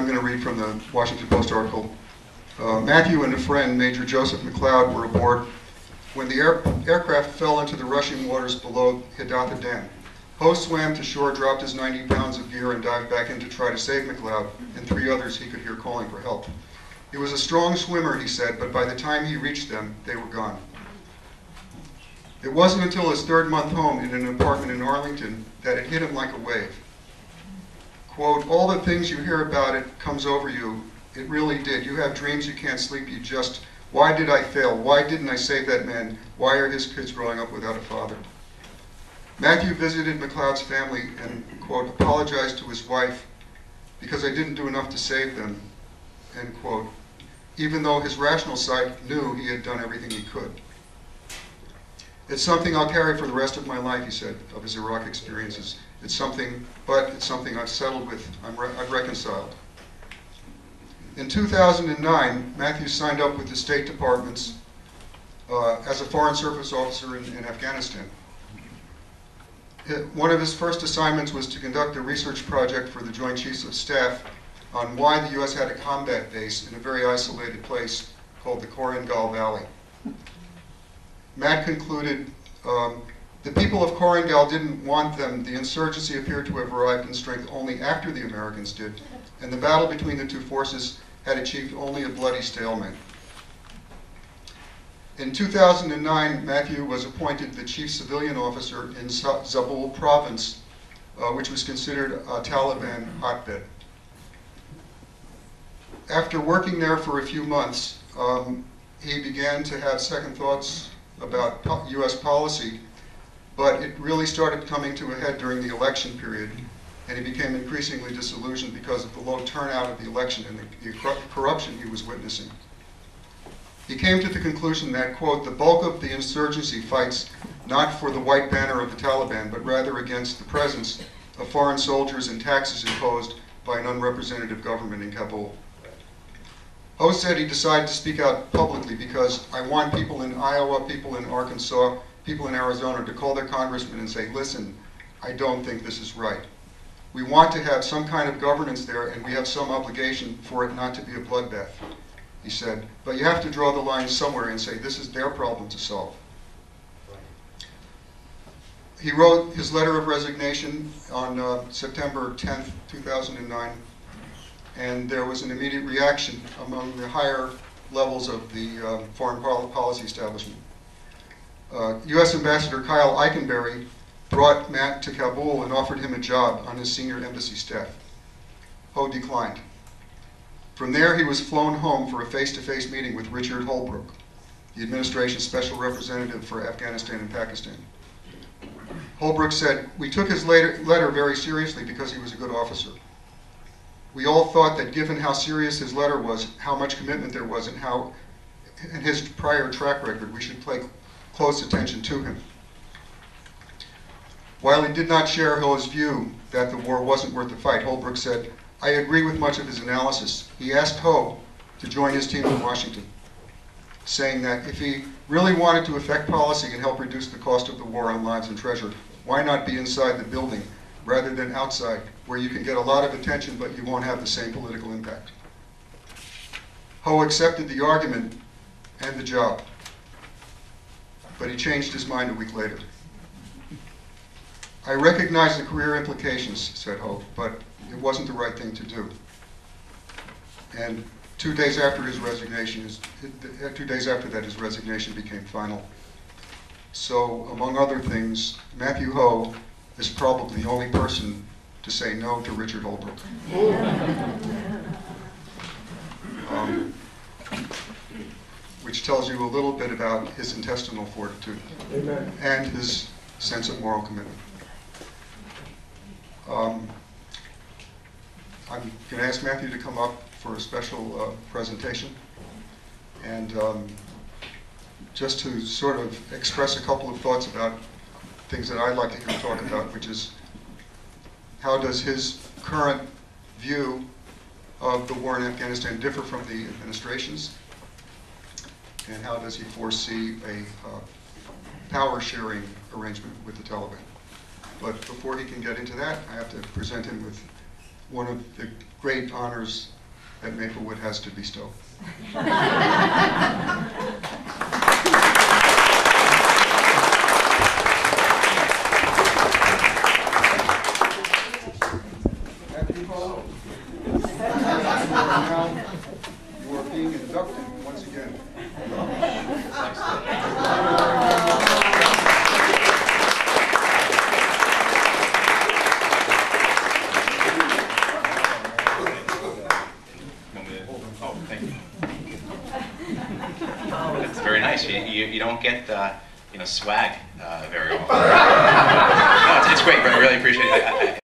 I'm going to read from the Washington Post article. Matthew and a friend, Major Joseph McLeod, were aboard when the aircraft fell into the rushing waters below Hidatha Dam. Ho swam to shore, dropped his 90 pounds of gear, and dived back in to try to save McLeod and 3 others he could hear calling for help. He was a strong swimmer, he said, but by the time he reached them, they were gone. It wasn't until his 3rd month home in an apartment in Arlington that it hit him like a wave. Quote, all the things you hear about it comes over you. It really did. You have dreams, you can't sleep, you just, why did I fail? Why didn't I save that man? Why are his kids growing up without a father? Matthew visited McLeod's family and, quote, apologized to his wife because I didn't do enough to save them, end quote, even though his rational side knew he had done everything he could. It's something I'll carry for the rest of my life, he said, of his Iraq experiences. It's something I've settled with, I've reconciled. In 2009, Matthew signed up with the State Department's as a Foreign Service officer in Afghanistan. One of his first assignments was to conduct a research project for the Joint Chiefs of Staff on why the U.S. had a combat base in a very isolated place called the Korengal Valley. Matt concluded, the people of Korengal didn't want them. The insurgency appeared to have arrived in strength only after the Americans did, and the battle between the two forces had achieved only a bloody stalemate. In 2009, Matthew was appointed the chief civilian officer in Zabul province, which was considered a Taliban hotbed. After working there for a few months, he began to have second thoughts about U.S. policy, but it really started coming to a head during the election period, and he became increasingly disillusioned because of the low turnout of the election and the corruption he was witnessing. He came to the conclusion that, quote, the bulk of the insurgency fights not for the white banner of the Taliban, but rather against the presence of foreign soldiers and taxes imposed by an unrepresentative government in Kabul. Ho said he decided to speak out publicly because I want people in Iowa, people in Arkansas, people in Arizona to call their congressman and say, listen, I don't think this is right. We want to have some kind of governance there, and we have some obligation for it not to be a bloodbath, he said. But you have to draw the line somewhere and say, this is their problem to solve. He wrote his letter of resignation on September 10th, 2009, and there was an immediate reaction among the higher levels of the foreign policy establishment. U.S. Ambassador Kyle Eikenberry brought Matt to Kabul and offered him a job on his senior embassy staff. Ho declined. From there, he was flown home for a face-to-face meeting with Richard Holbrooke, the administration's special representative for Afghanistan and Pakistan. Holbrooke said, we took his letter very seriously because he was a good officer. We all thought that given how serious his letter was, how much commitment there was, and his prior track record, we should pay close attention to him. While he did not share Ho's view that the war wasn't worth the fight, Holbrooke said, I agree with much of his analysis. He asked Ho to join his team in Washington, saying that if he really wanted to affect policy and help reduce the cost of the war on lives and treasure, why not be inside the building rather than outside, where you can get a lot of attention but you won't have the same political impact. Ho accepted the argument and the job, but he changed his mind a week later. I recognize the career implications, said Ho, but it wasn't the right thing to do. And 2 days after his resignation, 2 days after that, his resignation became final. So, among other things, Matthew Ho is probably the only person to say no to Richard Holbrooke. Which tells you a little bit about his intestinal fortitude. Amen. And his sense of moral commitment. I'm going to ask Matthew to come up for a special presentation, and just to sort of express a couple of thoughts about things that I'd like to hear him talk about, which is how does his current view of the war in Afghanistan differ from the administration's, and how does he foresee a power-sharing arrangement with the Taliban. But before he can get into that, I have to present him with one of the great honors that Maplewood has to bestow. You are being inducted once again. It's very nice. You don't get swag very often. No, it's great, but I really appreciate it.